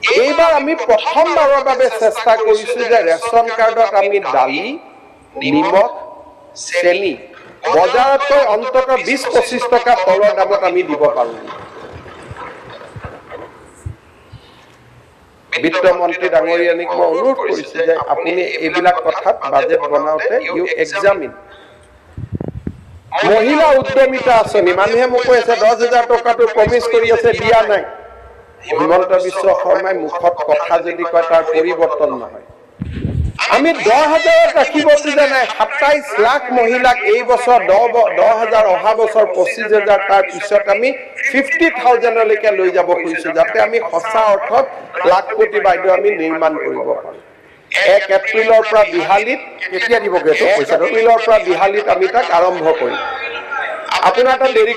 এইবাৰ আমি প্ৰথমবাৰৰ বাবে চেষ্টা কৰিছো যে ৰেচন কাৰ্ডত আমি দালি নিমখ চেনি বজাৰতকৈ অন্তত 20-25 টকা তলৰ দামত আমি দিব পাৰো বিত্তমন্ত্ৰী ডাঙৰীয়ানিক মই অনুৰোধ কৰিছো যে আপুনি এইবিলাক কথাত বাজেট বনাওতে ইউ এক্সামিন মহিলা উদ্যমিতা আঁচনি মানুহে মোক কৈ আছে 10,000 টকাটো প্ৰমিছ কৰি আছে দিয়া নাই হিমন্ত বিশ্ব শৰ্মাই মুখত কথা যদি কয় তাৰ পৰিৱৰ্তন নহয় আমি 10,000 ৰাখিব খোজা নাই 27 লাখ মহিলাক এই বছৰ 10,000 অহা বছৰ 25,000 তাৰ পিছত আমি 50,000 লৈকে লৈ যাব খুজিছো যাতে আমি সঁচা অৰ্থত লাখ কোটি বাইদেউ আমি নিৰ্মাণ কৰিব পাৰো 1 এপ্ৰিলৰ পৰা বিহালীত কেতিয়া দিব গেটো পইচা এপ্ৰিলৰ পৰা বিহালীত আমি তাক আৰম্ভ কৰিম আপোনাৰ এটা দেৰি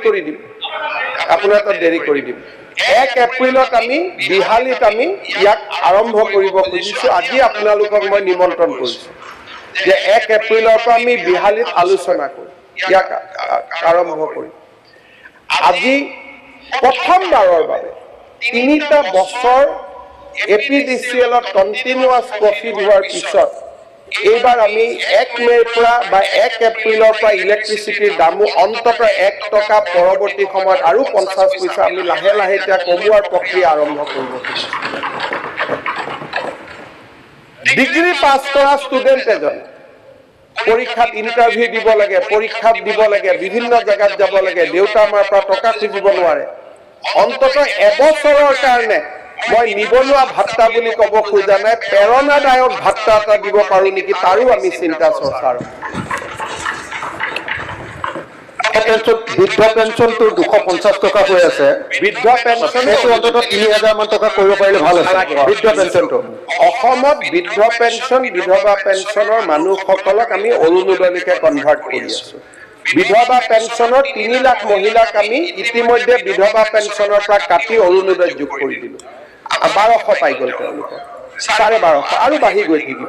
কৰি দিম 1 এপ্ৰিলত আমি বিহালীত আমি ইয়াক আৰম্ভ কৰিব খুজিছো আজি আপোনালোকক মই নিমন্ত্ৰণ কৰিছো যে 1 এপ্ৰিলৰ পৰা আমি বিহালীত আলোচনা কৰিম ইয়াক আৰম্ভ কৰিম আজি প্ৰথমবাৰৰ বাবে 3টা বছৰ এপিডিসিএলত কন্টিনিউয়াস প্ৰফিট হোৱাৰ পিছত এইবাৰ আমি 1 মেৰ পৰা বা 1 এপ্ৰিলৰ পৰা ইলেক্ট্ৰিচিটিৰ দামো অন্তত 1 টকা পৰৱৰ্তী সময়ত আৰু 50 পইচা আমি লাহে লাহে এতিয়া কমোৱাৰ প্ৰক্ৰিয়া আৰম্ভ কৰিব ডিগ্ৰী পাছ কৰা ষ্টুডেন্ট এজন পৰীক্ষাত ইন্টাৰভিউ দিব লাগে পৰীক্ষাত দিব লাগে বিভিন্ন জায়গাত যাব লাগে দেউতা আমাৰ পৰা টকা খুজিব নোৱাৰে অন্তত এবছৰৰ কাৰণে মই নিবনুৱা ভাত্তা বুলি কব খোজা নাই প্ৰেৰণাদায়ক ভাত্তা এটা দিব পাৰো নেকি তাৰো আমি চিন্তা চৰ্চাৰ বৃদ্ধ পেঞ্চনটো 250 টকা হৈ আছে বৃদ্ধ পেঞ্চন অন্তত 3,000 মান টকা কৰিব পাৰিলে ভাল আছে বৃদ্ধ পেঞ্চনটো অসমত বৃদ্ধ পেঞ্চন বিধৱা পেঞ্চনৰ মানুহসকলক আমি অৰুণোদয়লৈকে কনভাৰ্ট কৰি আছো বিধৱা পেঞ্চনৰ 3 লাখ মহিলাক আমি ইতিমধ্যে বিধৱা পেঞ্চনৰ পৰা কাটি অৰুণোদয় যোগ কৰি দিলো 1200 পাই গ'ল তেওঁলোকে 1250 আৰু বাঢ়ি গৈ থাকিব